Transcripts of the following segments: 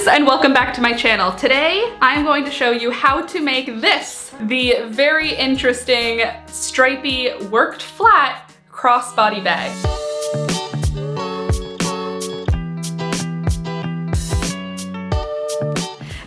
friends, and welcome back to my channel. Today, I'm going to show you how to make this, the very interesting, stripy, worked flat crossbody bag.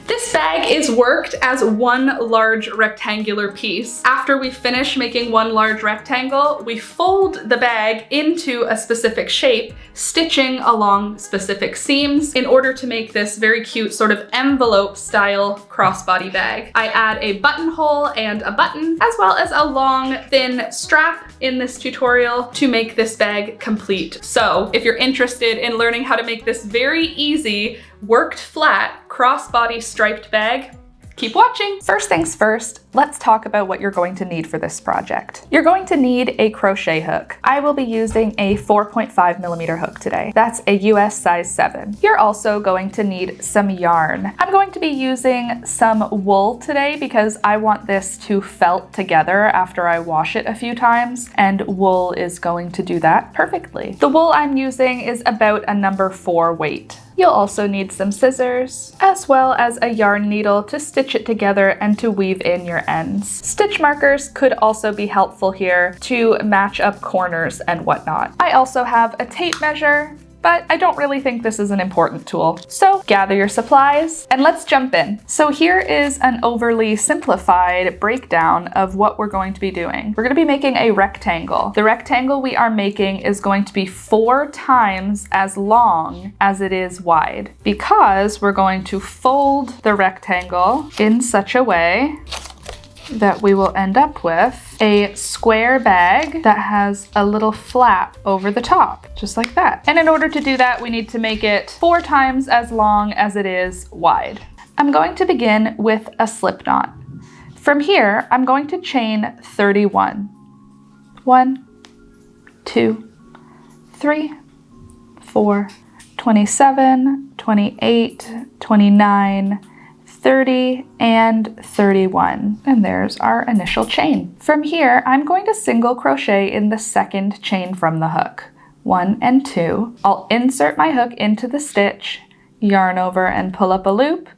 This bag is worked as one large rectangular piece. After we finish making one large rectangle, we fold the bag into a specific shape, stitching along specific seams in order to make this very cute sort of envelope style crossbody bag. I add a buttonhole and a button, as well as a long, thin strap in this tutorial to make this bag complete. So if you're interested in learning how to make this very easy, worked flat crossbody striped bag, keep watching. First things first, let's talk about what you're going to need for this project. You're going to need a crochet hook. I will be using a 4.5mm hook today. That's a US size 7. You're also going to need some yarn. I'm going to be using some wool today because I want this to felt together after I wash it a few times, and wool is going to do that perfectly. The wool I'm using is about a number 4 weight. You'll also need some scissors, as well as a yarn needle to stitch it together and to weave in your ends. Stitch markers could also be helpful here to match up corners and whatnot. I also have a tape measure, but I don't really think this is an important tool. So gather your supplies and let's jump in. So here is an overly simplified breakdown of what we're going to be doing. We're going to be making a rectangle. The rectangle we are making is going to be 4 times as long as it is wide, because we're going to fold the rectangle in such a way that we will end up with a square bag that has a little flap over the top, just like that. And in order to do that, we need to make it 4 times as long as it is wide. I'm going to begin with a slip knot. From here, I'm going to chain 31. 1, 2, 3, 4, 27, 28, 29, 30, and 31. And there's our initial chain. From here, I'm going to single crochet in the second chain from the hook. 1 and 2. I'll insert my hook into the stitch, yarn over and pull up a loop,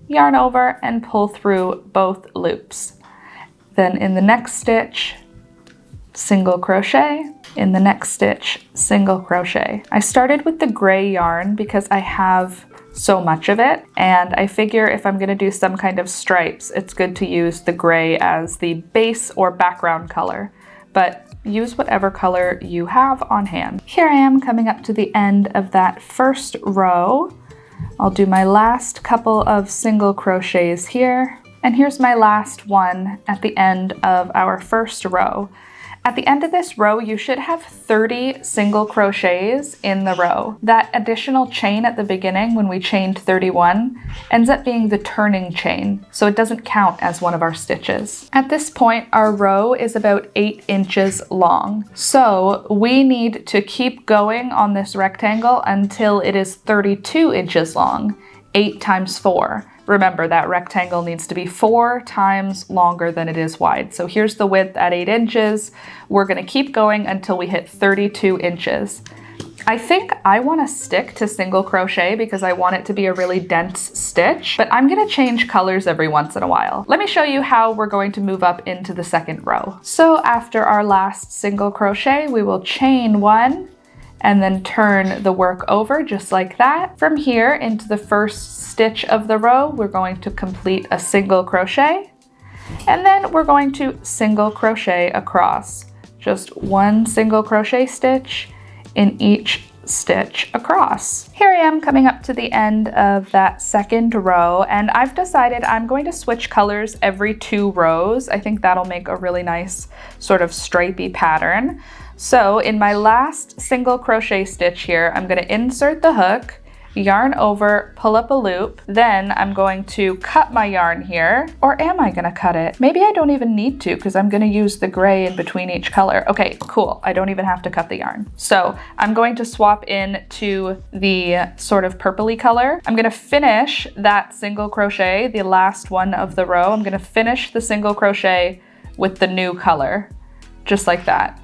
yarn over and pull through both loops. Then in the next stitch, single crochet, in the next stitch, single crochet. I started with the gray yarn because I have so much of it, and I figure if I'm going to do some kind of stripes, it's good to use the gray as the base or background color, but use whatever color you have on hand. Here I am coming up to the end of that first row. I'll do my last couple of single crochets here, and here's my last one at the end of our first row. At the end of this row, you should have 30 single crochets in the row. That additional chain at the beginning, when we chained 31, ends up being the turning chain, so it doesn't count as one of our stitches. At this point, our row is about 8 inches long, so we need to keep going on this rectangle until it is 32 inches long, 8 times 4. Remember, that rectangle needs to be 4 times longer than it is wide. So here's the width at 8 inches. We're going to keep going until we hit 32 inches. I think I want to stick to single crochet because I want it to be a really dense stitch, but I'm going to change colors every once in a while. Let me show you how we're going to move up into the second row. So after our last single crochet, we will chain 1, and then turn the work over just like that. From here into the first stitch of the row, we're going to complete a single crochet, and then we're going to single crochet across. Just 1 single crochet stitch in each stitch across. Here I am coming up to the end of that second row, and I've decided I'm going to switch colors every 2 rows. I think that'll make a really nice sort of stripy pattern. So in my last single crochet stitch here, I'm going to insert the hook, yarn over, pull up a loop, then I'm going to cut my yarn here, or am I going to cut it? Maybe I don't even need to because I'm going to use the gray in between each color. Okay, cool. I don't even have to cut the yarn. So I'm going to swap in to the sort of purpley color. I'm going to finish that single crochet, the last one of the row. I'm going to finish the single crochet with the new color, just like that.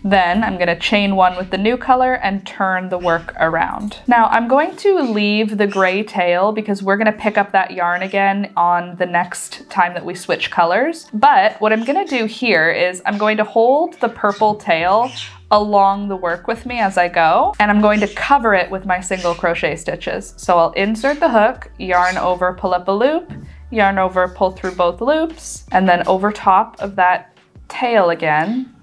Then I'm gonna chain one with the new color and turn the work around. Now I'm going to leave the gray tail because we're gonna pick up that yarn again on the next time that we switch colors. But what I'm gonna do here is I'm going to hold the purple tail along the work with me as I go, and I'm going to cover it with my single crochet stitches. So I'll insert the hook, yarn over, pull up a loop, yarn over, pull through both loops, and then over top of that tail again,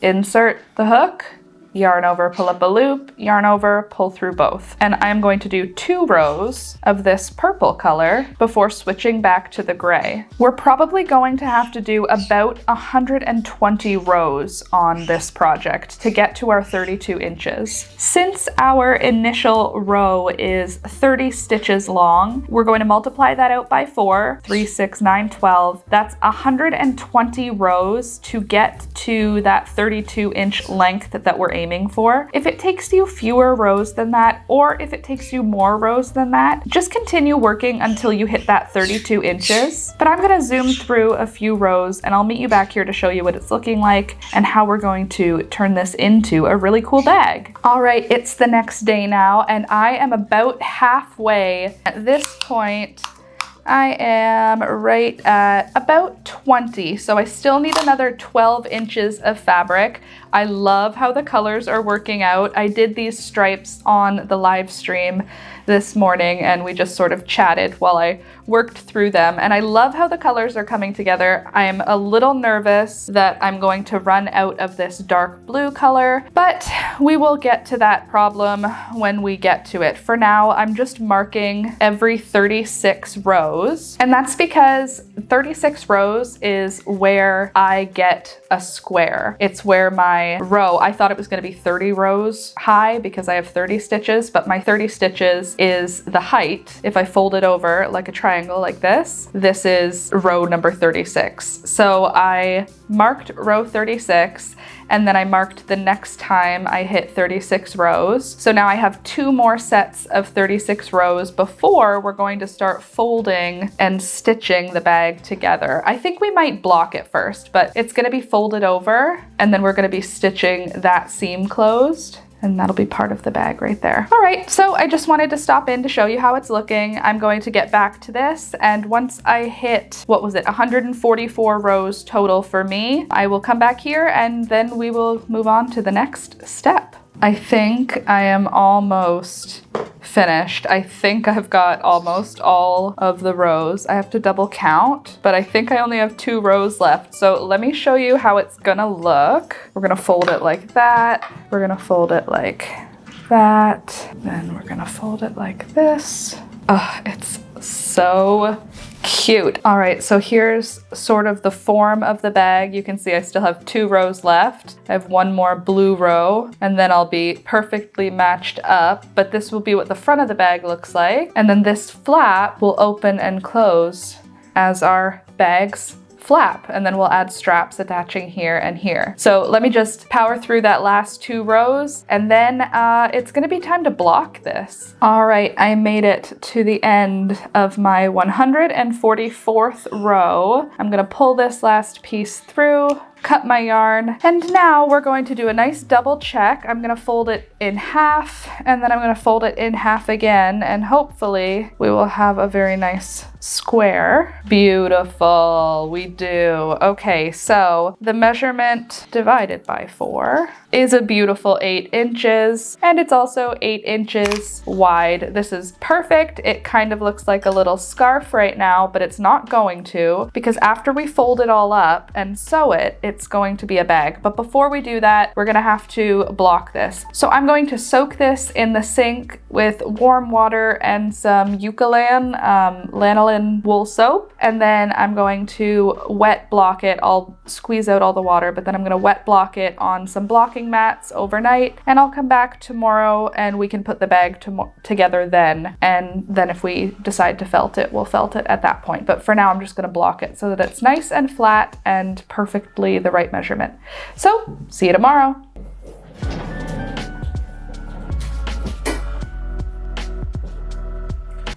insert the hook, yarn over, pull up a loop, yarn over, pull through both. And I'm going to do 2 rows of this purple color before switching back to the gray. We're probably going to have to do about 120 rows on this project to get to our 32 inches. Since our initial row is 30 stitches long, we're going to multiply that out by 4, 3, 6, 9, 12. That's 120 rows to get to that 32-inch length that we're aiming for. If it takes you fewer rows than that, or if it takes you more rows than that, just continue working until you hit that 32 inches. But I'm gonna zoom through a few rows and I'll meet you back here to show you what it's looking like and how we're going to turn this into a really cool bag. All right, it's the next day now and I am about halfway. At this point, I am right at about 20, so I still need another 12 inches of fabric. I love how the colors are working out. I did these stripes on the live stream this morning and we just sort of chatted while I worked through them, and I love how the colors are coming together. I am a little nervous that I'm going to run out of this dark blue color, but we will get to that problem when we get to it. For now, I'm just marking every 36 rows, and that's because 36 rows is where I get a square. It's where my row, I thought it was going to be 30 rows high because I have 30 stitches, but my 30 stitches is the height. If I fold it over like a triangle like this is row number 36. So I marked row 36 and then I marked the next time I hit 36 rows. So now I have 2 more sets of 36 rows before we're going to start folding and stitching the bag together. I think we might block it first, but it's going to be folded over and then we're going to be stitching that seam closed. And that'll be part of the bag right there. All right, so I just wanted to stop in to show you how it's looking. I'm going to get back to this, and once I hit, what was it, 144 rows total for me, I will come back here and then we will move on to the next step. I think I am almost finished. I think I've got almost all of the rows. I have to double count, but I think I only have 2 rows left. So let me show you how it's gonna look. We're gonna fold it like that. We're gonna fold it like that. Then we're gonna fold it like this. Oh, it's so cute. All right, so here's sort of the form of the bag. You can see I still have 2 rows left. I have 1 more blue row and then I'll be perfectly matched up, but this will be what the front of the bag looks like. And then this flap will open and close as our bag's flap, and then we'll add straps attaching here and here. So let me just power through that last 2 rows and then it's gonna be time to block this. All right, I made it to the end of my 144th row. I'm gonna pull this last piece through, cut my yarn, and now we're going to do a nice double check. I'm gonna fold it in half and then I'm gonna fold it in half again, and hopefully we will have a very nice square. Beautiful, we do. Okay, so the measurement divided by 4 is a beautiful 8 inches, and it's also 8 inches wide. This is perfect. It kind of looks like a little scarf right now, but it's not going to, because after we fold it all up and sew it, it's going to be a bag. But before we do that, we're gonna have to block this. So I'm going to soak this in the sink with warm water and some Eucalan lanolin wool soap, and then I'm going to wet block it. I'll squeeze out all the water, but then I'm gonna wet block it on some blocking mats overnight, and I'll come back tomorrow and we can put the bag together then, and then if we decide to felt it, we'll felt it at that point. But for now, I'm just gonna block it so that it's nice and flat and perfectly the right measurement. So, see you tomorrow.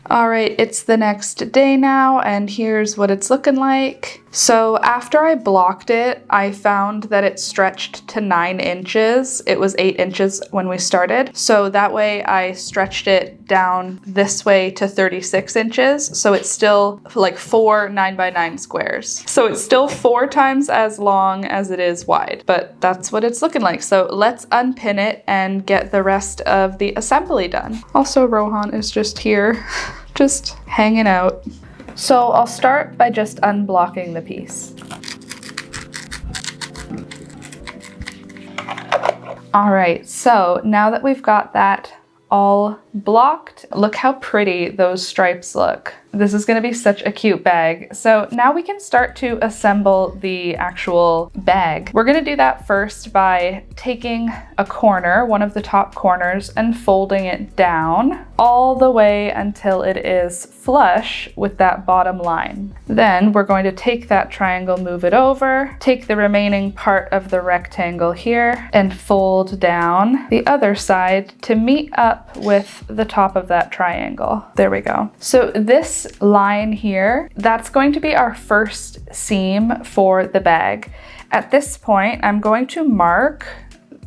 All right, it's the next day now, and here's what it's looking like. So after I blocked it, I found that it stretched to 9 inches. It was 8 inches when we started. So that way I stretched it down this way to 36 inches. So it's still like 4 9x9 squares. So it's still 4 times as long as it is wide, but that's what it's looking like. So let's unpin it and get the rest of the assembly done. Also, Rohan is just here, just hanging out. So I'll start by just unblocking the piece. All right, so now that we've got that all blocked, look how pretty those stripes look. This is going to be such a cute bag. So now we can start to assemble the actual bag. We're going to do that first by taking a corner, one of the top corners, and folding it down all the way until it is flush with that bottom line. Then we're going to take that triangle, move it over, take the remaining part of the rectangle here, and fold down the other side to meet up with the top of that triangle. There we go. So this line here, that's going to be our first seam for the bag. At this point, I'm going to mark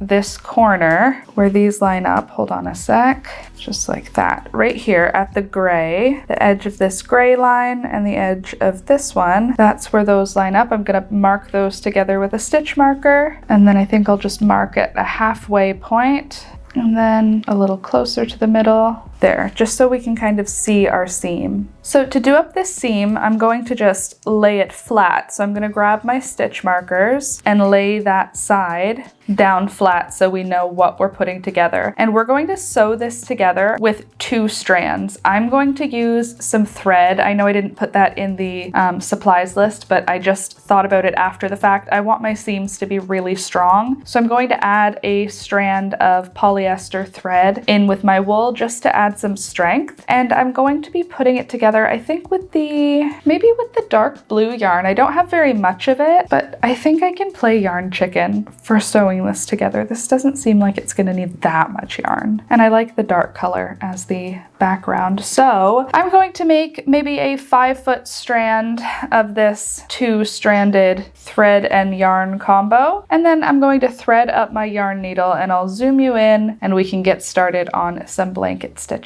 this corner where these line up. Hold on a sec. Just like that. Right here at the gray, the edge of this gray line and the edge of this one, that's where those line up. I'm gonna mark those together with a stitch marker, and then I think I'll just mark at a halfway point and then a little closer to the middle. There, just so we can kind of see our seam. So to do up this seam, I'm going to just lay it flat. So I'm going to grab my stitch markers and lay that side down flat so we know what we're putting together. And we're going to sew this together with 2 strands. I'm going to use some thread. I know I didn't put that in the supplies list, but I just thought about it after the fact. I want my seams to be really strong. So I'm going to add a strand of polyester thread in with my wool just to add some strength, and I'm going to be putting it together, I think with maybe with the dark blue yarn. I don't have very much of it, but I think I can play yarn chicken for sewing this together. This doesn't seem like it's gonna need that much yarn, and I like the dark color as the background. So I'm going to make maybe a 5-foot strand of this 2-stranded thread and yarn combo, and then I'm going to thread up my yarn needle, and I'll zoom you in and we can get started on some blanket stitches.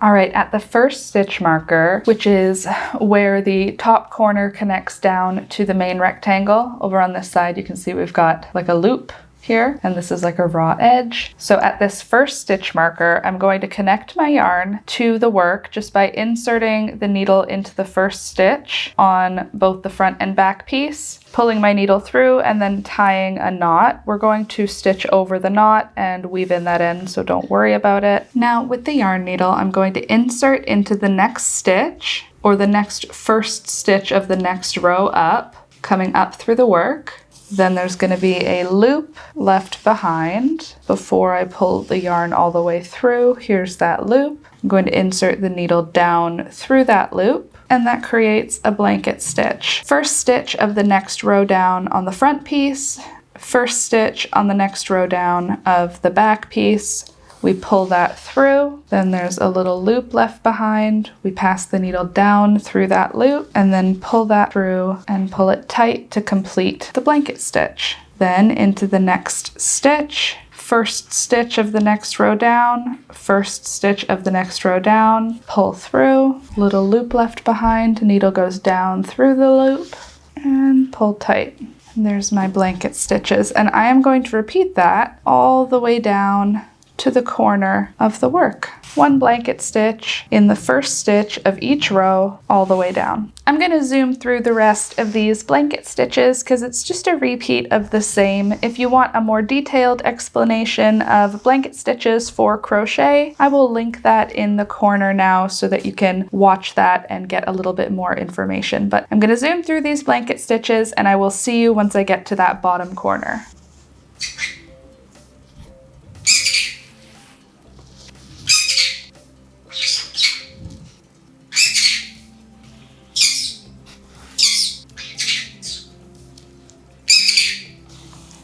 All right, at the first stitch marker, which is where the top corner connects down to the main rectangle, over on this side you can see we've got like a loop here, and this is like a raw edge. So at this first stitch marker, I'm going to connect my yarn to the work just by inserting the needle into the first stitch on both the front and back piece, pulling my needle through, and then tying a knot. We're going to stitch over the knot and weave in that end, so don't worry about it. Now with the yarn needle, I'm going to insert into the next stitch, or the next first stitch of the next row up, coming up through the work. Then there's going to be a loop left behind before I pull the yarn all the way through. Here's that loop. I'm going to insert the needle down through that loop, and that creates a blanket stitch. First stitch of the next row down on the front piece, first stitch on the next row down of the back piece. We pull that through, then there's a little loop left behind. We pass the needle down through that loop and then pull that through and pull it tight to complete the blanket stitch. Then into the next stitch, first stitch of the next row down, first stitch of the next row down, pull through, little loop left behind, needle goes down through the loop and pull tight. And there's my blanket stitches, and I am going to repeat that all the way down to the corner of the work. 1 blanket stitch in the first stitch of each row all the way down. I'm going to zoom through the rest of these blanket stitches because it's just a repeat of the same. If you want a more detailed explanation of blanket stitches for crochet, I will link that in the corner now so that you can watch that and get a little bit more information. But I'm going to zoom through these blanket stitches and I will see you once I get to that bottom corner.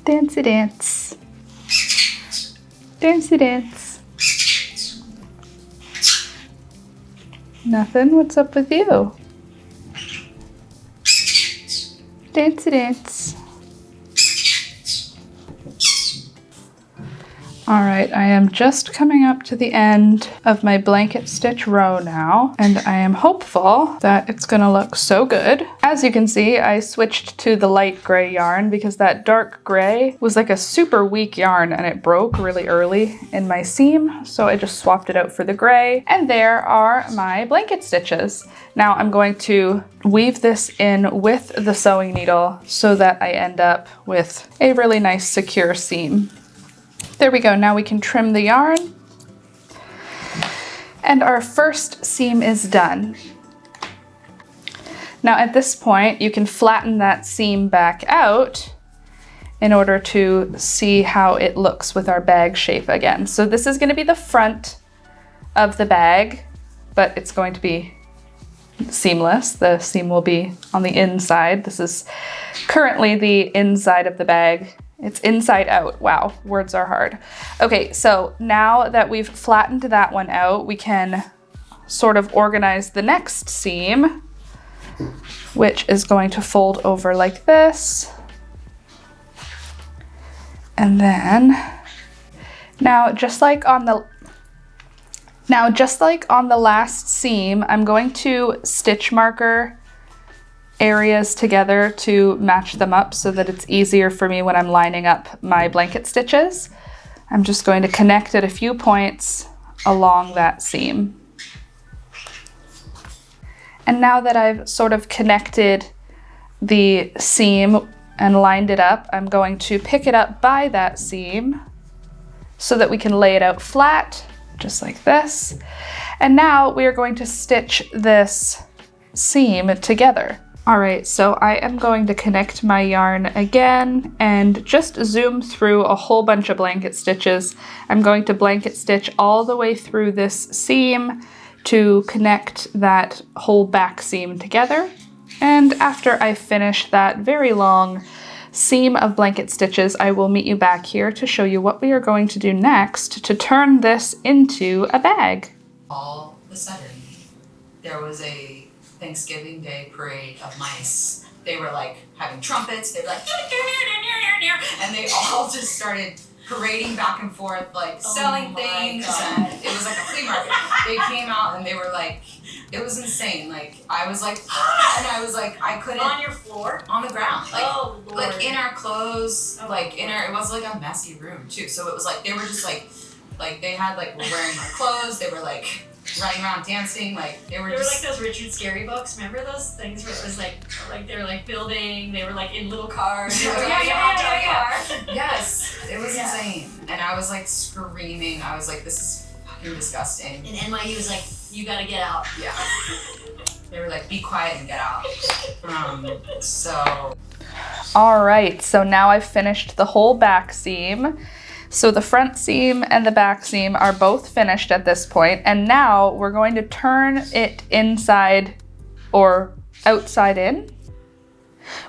Dancey dance. Dancey dance. Nothing? What's up with you? Dance, dance. All right, I am just coming up to the end of my blanket stitch row now, and I am hopeful that it's gonna look so good. As you can see, I switched to the light gray yarn because that dark gray was like a super weak yarn and it broke really early in my seam, so I just swapped it out for the gray, and there are my blanket stitches. Now I'm going to weave this in with the sewing needle so that I end up with a really nice secure seam. There we go, now we can trim the yarn. And our first seam is done. Now at this point, you can flatten that seam back out in order to see how it looks with our bag shape again. So this is going to be the front of the bag, but it's going to be seamless. The seam will be on the inside. This is currently the inside of the bag. It's inside out. Wow, words are hard. Okay, so now that we've flattened that one out, we can sort of organize the next seam, which is going to fold over like this. And then, now just like on the last seam, I'm going to stitch marker areas together to match them up so that it's easier for me when I'm lining up my blanket stitches. I'm just going to connect at a few points along that seam. And now that I've sort of connected the seam and lined it up, I'm going to pick it up by that seam so that we can lay it out flat, just like this. And now we are going to stitch this seam together. All right, so I am going to connect my yarn again and just zoom through a whole bunch of blanket stitches. I'm going to blanket stitch all the way through this seam to connect that whole back seam together. And after I finish that very long seam of blanket stitches, I will meet you back here to show you what we are going to do next to turn this into a bag. All of a sudden, there was a Thanksgiving Day parade of mice. They were like having trumpets, they were like, and they all just started parading back and forth, like selling things, and it was like a flea market. They came out and they were like, it was insane. Like, I was like, ah! And I was like, I couldn't. On your floor? On the ground. Like, oh, Lord. Like in our clothes, like in our, it was like a messy room too. So it was like, they were just like they had like, were wearing our clothes, they were like, running around dancing, like they were just... like those Richard Scary books, remember those things where it was like they were like building, they were like in little cars. Yeah. Yes, it was insane. And I was like screaming, I was like, this is fucking disgusting. And NYU was like, you gotta get out. Yeah. They were like, be quiet and get out. So... All right, so now I've finished the whole back seam. So the front seam and the back seam are both finished at this point, and now we're going to turn it inside or outside in.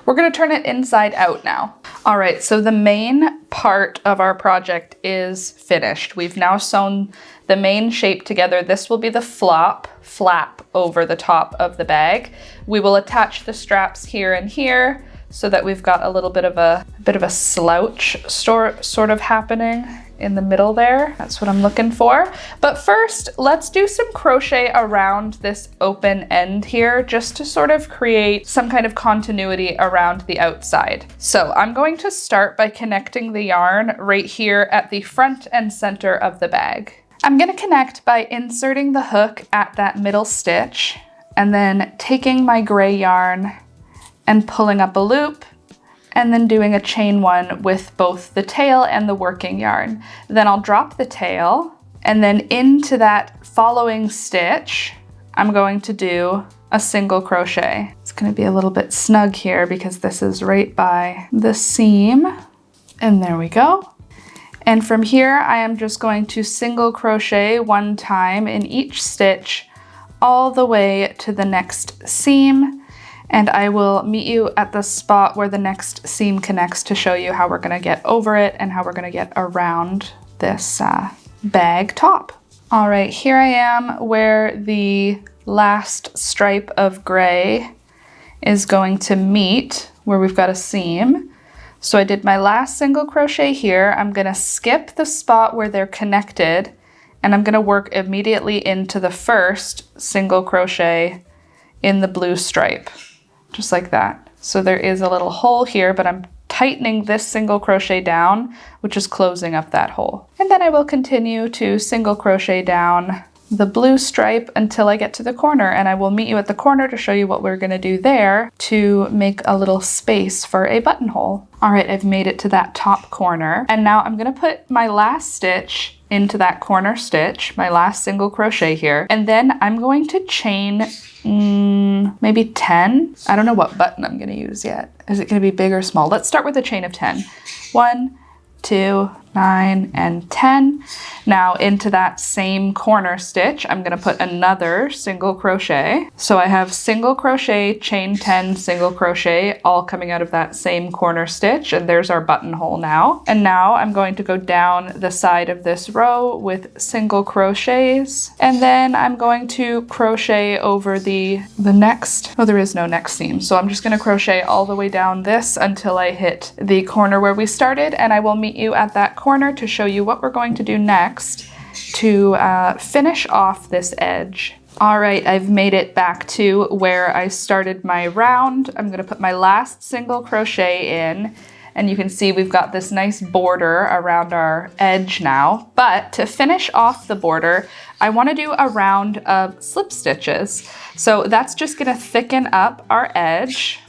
We're going to turn it inside out now. All right, so the main part of our project is finished. We've now sewn the main shape together. This will be the flap over the top of the bag. We will attach the straps here and here, so that we've got a little bit of a slouch sort of happening in the middle there. That's what I'm looking for. But first, let's do some crochet around this open end here, just to sort of create some kind of continuity around the outside. So I'm going to start by connecting the yarn right here at the front and center of the bag. I'm gonna connect by inserting the hook at that middle stitch, and then taking my gray yarn and pulling up a loop, and then doing a chain one with both the tail and the working yarn. Then I'll drop the tail, and then into that following stitch, I'm going to do a single crochet. It's gonna be a little bit snug here because this is right by the seam, and there we go. And from here, I am just going to single crochet one time in each stitch all the way to the next seam. And I will meet you at the spot where the next seam connects to show you how we're gonna get over it and how we're gonna get around this bag top. All right, here I am where the last stripe of gray is going to meet where we've got a seam. So I did my last single crochet here. I'm gonna skip the spot where they're connected, and I'm gonna work immediately into the first single crochet in the blue stripe, just like that. So there is a little hole here, but I'm tightening this single crochet down, which is closing up that hole. And then I will continue to single crochet down the blue stripe until I get to the corner, and I will meet you at the corner to show you what we're gonna do there to make a little space for a buttonhole. All right, I've made it to that top corner, and now I'm gonna put my last stitch into that corner stitch, my last single crochet here, and then I'm going to chain maybe 10. I don't know what button I'm gonna use yet. Is it gonna be big or small? Let's start with a chain of 10. 1, 2, 9, and 10. Now into that same corner stitch, I'm gonna put another single crochet. So I have single crochet, chain 10, single crochet, all coming out of that same corner stitch, and there's our buttonhole now. And now I'm going to go down the side of this row with single crochets, and then I'm going to crochet over the next, oh, there is no next seam. So I'm just gonna crochet all the way down this until I hit the corner where we started, and I will meet you at that corner to show you what we're going to do next to finish off this edge. All right, I've made it back to where I started my round. I'm gonna put my last single crochet in, and you can see we've got this nice border around our edge now. But to finish off the border, I wanna do a round of slip stitches. So that's just gonna thicken up our edge.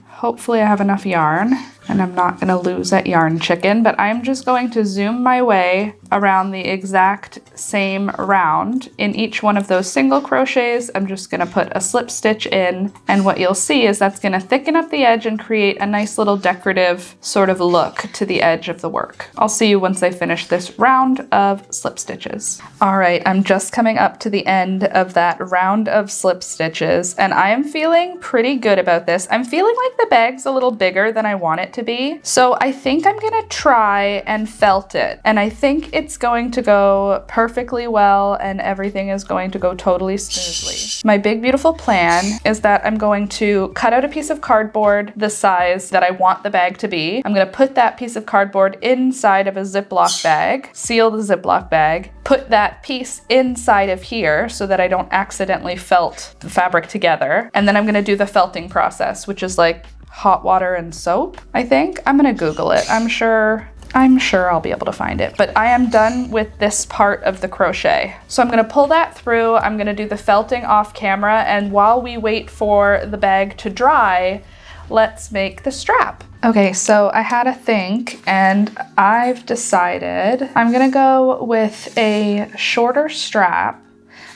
Hopefully I have enough yarn, and I'm not gonna lose that yarn chicken, but I'm just going to zoom my way around the exact same round. In each one of those single crochets, I'm just gonna put a slip stitch in, and what you'll see is that's gonna thicken up the edge and create a nice little decorative sort of look to the edge of the work. I'll see you once I finish this round of slip stitches. All right, I'm just coming up to the end of that round of slip stitches, and I am feeling pretty good about this. I'm feeling like the bag's a little bigger than I want it to be. So I think I'm gonna try and felt it. And I think it's going to go perfectly well, and everything is going to go totally smoothly. My big beautiful plan is that I'm going to cut out a piece of cardboard the size that I want the bag to be. I'm gonna put that piece of cardboard inside of a Ziploc bag, seal the Ziploc bag, put that piece inside of here so that I don't accidentally felt the fabric together. And then I'm gonna do the felting process, which is like hot water and soap, I think. I'm gonna Google it. I'm sure I'll be able to find it. But I am done with this part of the crochet. So I'm gonna pull that through, I'm gonna do the felting off camera, and while we wait for the bag to dry, let's make the strap. Okay, so I had a think, and I've decided I'm gonna go with a shorter strap,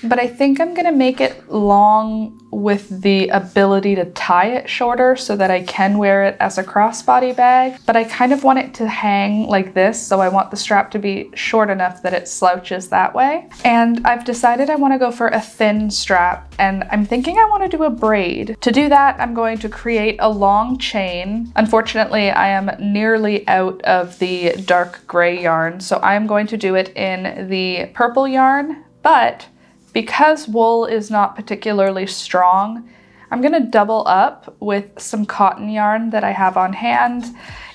but I think I'm gonna make it long with the ability to tie it shorter so that I can wear it as a crossbody bag. But I kind of want it to hang like this, so I want the strap to be short enough that it slouches that way. And I've decided I wanna go for a thin strap, and I'm thinking I wanna do a braid. To do that, I'm going to create a long chain. Unfortunately, I am nearly out of the dark gray yarn, so I'm going to do it in the purple yarn, but because wool is not particularly strong, I'm gonna double up with some cotton yarn that I have on hand.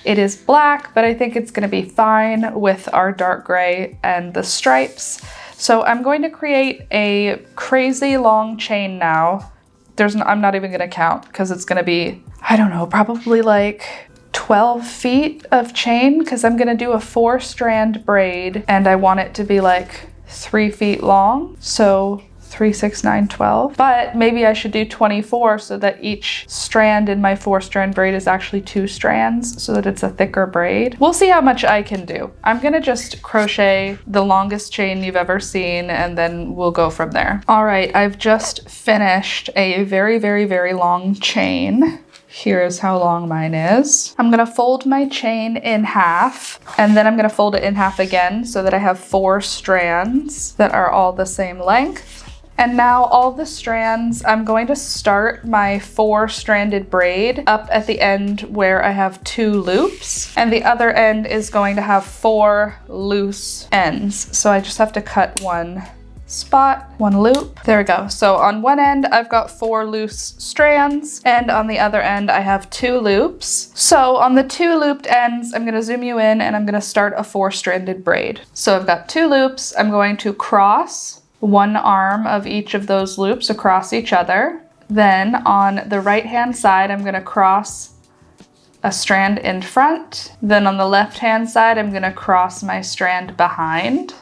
It is black, but I think it's gonna be fine with our dark gray and the stripes. So I'm going to create a crazy long chain now. I'm not even gonna count because it's gonna be, I don't know, probably like 12 feet of chain, because I'm gonna do a 4-strand braid and I want it to be like 3 feet long, so 3, 6, 9, 12. But maybe I should do 24 so that each strand in my 4-strand braid is actually 2 strands so that it's a thicker braid. We'll see how much I can do. I'm gonna just crochet the longest chain you've ever seen, and then we'll go from there. All right, I've just finished a very, very, very long chain. Here's how long mine is. I'm gonna fold my chain in half, and then I'm gonna fold it in half again so that I have 4 strands that are all the same length. And now all the strands, I'm going to start my 4-stranded braid up at the end where I have 2 loops, and the other end is going to have 4 loose ends. So I just have to cut one spot, one loop. There we go. So on one end, I've got 4 loose strands, and on the other end, I have 2 loops. So on the 2 looped ends, I'm gonna zoom you in and I'm gonna start a 4-stranded braid. So I've got 2 loops. I'm going to cross one arm of each of those loops across each other. Then on the right-hand side, I'm gonna cross a strand in front. Then on the left-hand side, I'm gonna cross my strand behind.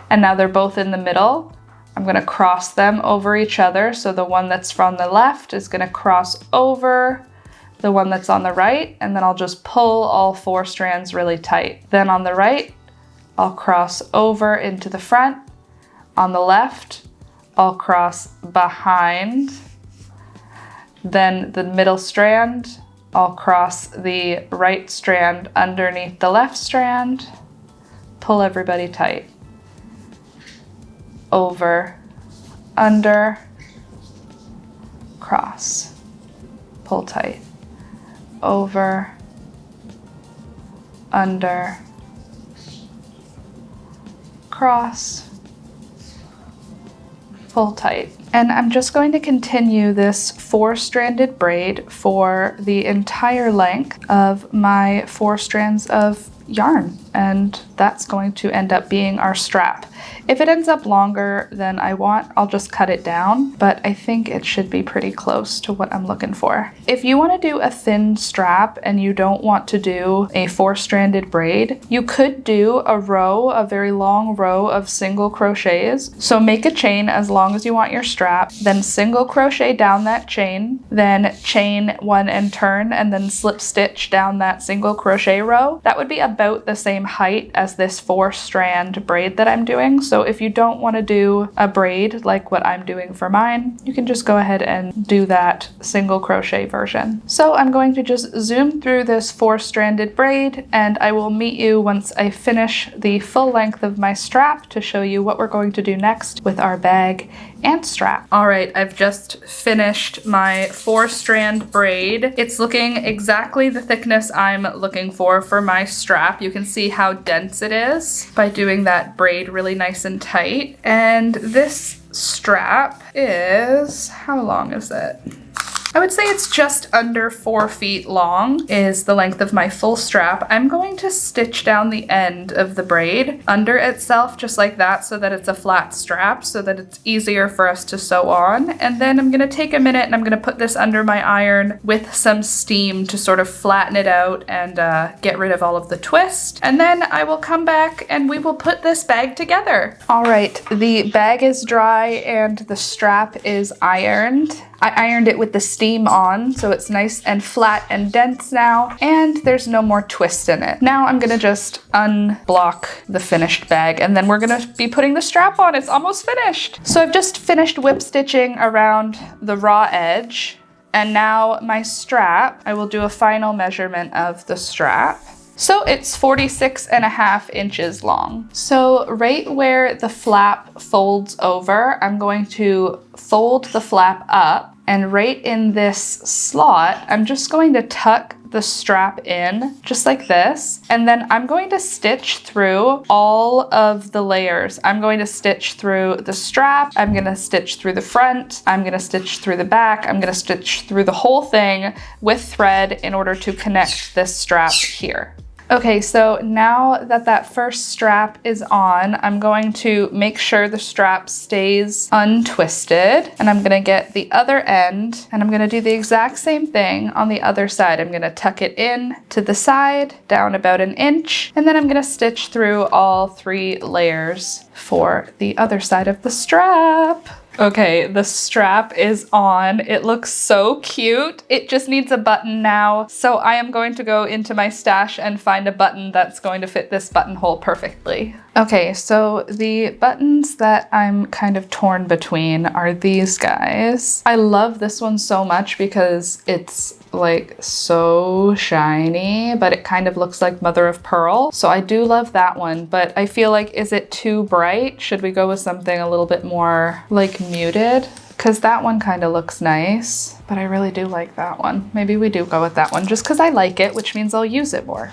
And now they're both in the middle. I'm gonna cross them over each other. So the one that's from the left is gonna cross over the one that's on the right, and then I'll just pull all 4 strands really tight. Then on the right, I'll cross over into the front. On the left, I'll cross behind. Then the middle strand, I'll cross the right strand underneath the left strand, pull everybody tight. Over, under, cross, pull tight, over, under, cross, pull tight. And I'm just going to continue this 4-stranded braid for the entire length of my 4 strands of yarn, and that's going to end up being our strap. If it ends up longer than I want, I'll just cut it down, but I think it should be pretty close to what I'm looking for. If you want to do a thin strap and you don't want to do a 4-stranded braid, you could do a very long row of single crochets. So make a chain as long as you want your strap, then single crochet down that chain, then chain 1 and turn, and then slip stitch down that single crochet row. That would be about the same height as this 4-strand braid that I'm doing. So if you don't want to do a braid like what I'm doing for mine, you can just go ahead and do that single crochet version. So I'm going to just zoom through this 4-stranded braid, and I will meet you once I finish the full length of my strap to show you what we're going to do next with our bag and strap. All right, I've just finished my 4-strand braid. It's looking exactly the thickness I'm looking for my strap. You can see how dense it is by doing that braid really nice and tight. And this strap is, how long is it? I would say it's just under 4 feet long is the length of my full strap. I'm going to stitch down the end of the braid under itself just like that so that it's a flat strap so that it's easier for us to sew on. And then I'm going to take a minute and I'm going to put this under my iron with some steam to sort of flatten it out and get rid of all of the twist. And then I will come back and we will put this bag together. All right, the bag is dry and the strap is ironed. I ironed it with the steam on, so it's nice and flat and dense now, and there's no more twist in it. Now I'm gonna just unblock the finished bag, and then we're gonna be putting the strap on. It's almost finished. So I've just finished whip stitching around the raw edge, and now my strap, I will do a final measurement of the strap. So it's 46.5 inches long. So right where the flap folds over, I'm going to fold the flap up, and right in this slot, I'm just going to tuck the strap in just like this. And then I'm going to stitch through all of the layers. I'm going to stitch through the strap. I'm going to stitch through the front. I'm going to stitch through the back. I'm going to stitch through the whole thing with thread in order to connect this strap here. Okay, so now that that first strap is on, I'm going to make sure the strap stays untwisted, and I'm gonna get the other end, and I'm gonna do the exact same thing on the other side. I'm gonna tuck it in to the side, down about 1 inch, and then I'm gonna stitch through all 3 layers for the other side of the strap. Okay, the strap is on. It looks so cute. It just needs a button now. So I am going to go into my stash and find a button that's going to fit this buttonhole perfectly. Okay, so the buttons that I'm kind of torn between are these guys. I love this one so much because it's like so shiny, but it kind of looks like mother of pearl. So I do love that one, but I feel like, is it too bright? Should we go with something a little bit more like muted? Because that one kind of looks nice, but I really do like that one. Maybe we do go with that one just because I like it, which means I'll use it more.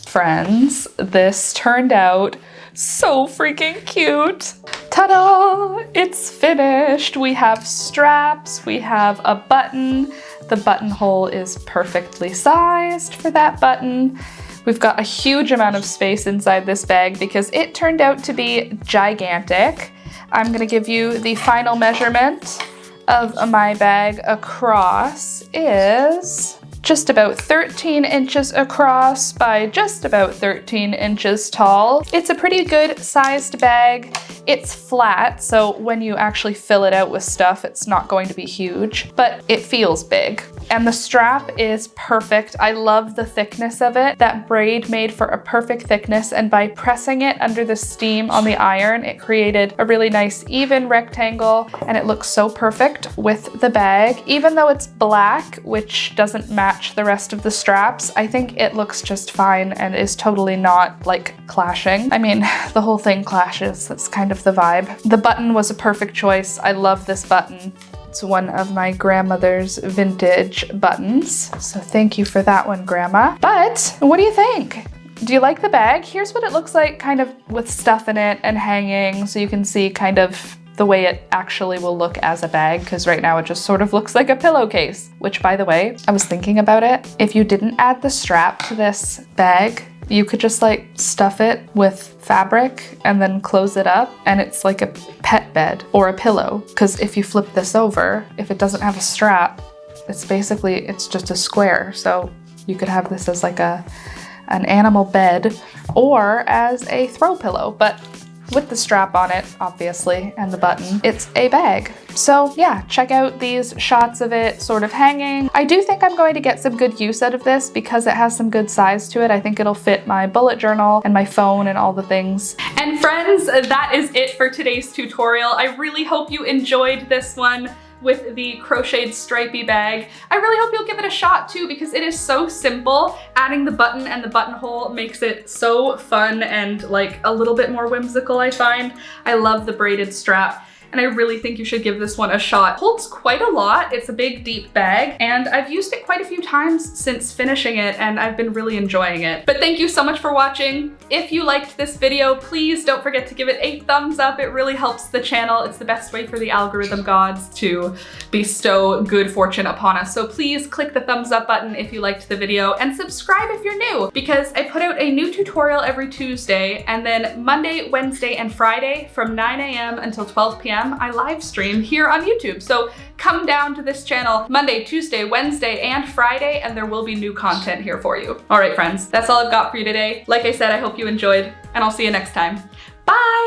Friends, this turned out so freaking cute. Ta-da! It's finished. We have straps, we have a button. The buttonhole is perfectly sized for that button. We've got a huge amount of space inside this bag because it turned out to be gigantic. I'm gonna give you the final measurement of my bag across is just about 13 inches across by just about 13 inches tall. It's a pretty good sized bag. It's flat, so when you actually fill it out with stuff, it's not going to be huge, but it feels big. And the strap is perfect. I love the thickness of it. That braid made for a perfect thickness, and by pressing it under the steam on the iron, it created a really nice even rectangle, and it looks so perfect with the bag. Even though it's black, which doesn't match the rest of the straps, I think it looks just fine and is totally not like clashing. I mean, the whole thing clashes. That's kind of the vibe. The button was a perfect choice. I love this button. It's one of my grandmother's vintage buttons. So thank you for that one, Grandma. But what do you think? Do you like the bag? Here's what it looks like kind of with stuff in it and hanging, so you can see kind of the way it actually will look as a bag, because right now it just sort of looks like a pillowcase, which, by the way, I was thinking about it. If you didn't add the strap to this bag, you could just like stuff it with fabric and then close it up, and it's like a pet bed or a pillow. Because if you flip this over, if it doesn't have a strap, it's just a square. So you could have this as like an animal bed or as a throw pillow, but with the strap on it, obviously, and the button, it's a bag. So yeah, check out these shots of it sort of hanging. I do think I'm going to get some good use out of this because it has some good size to it. I think it'll fit my bullet journal and my phone and all the things. And friends, that is it for today's tutorial. I really hope you enjoyed this one with the crocheted stripy bag. I really hope you'll give it a shot too, because it is so simple. Adding the button and the buttonhole makes it so fun and like a little bit more whimsical, I find. I love the braided strap, and I really think you should give this one a shot. It holds quite a lot. It's a big, deep bag, and I've used it quite a few times since finishing it, and I've been really enjoying it. But thank you so much for watching. If you liked this video, please don't forget to give it a thumbs up. It really helps the channel. It's the best way for the algorithm gods to bestow good fortune upon us. So please click the thumbs up button if you liked the video, and subscribe if you're new, because I put out a new tutorial every Tuesday, and then Monday, Wednesday, and Friday from 9 a.m. until 12 p.m. I live stream here on YouTube. So come down to this channel Monday, Tuesday, Wednesday, and Friday, and there will be new content here for you. All right, friends, that's all I've got for you today. Like I said, I hope you enjoyed, and I'll see you next time. Bye!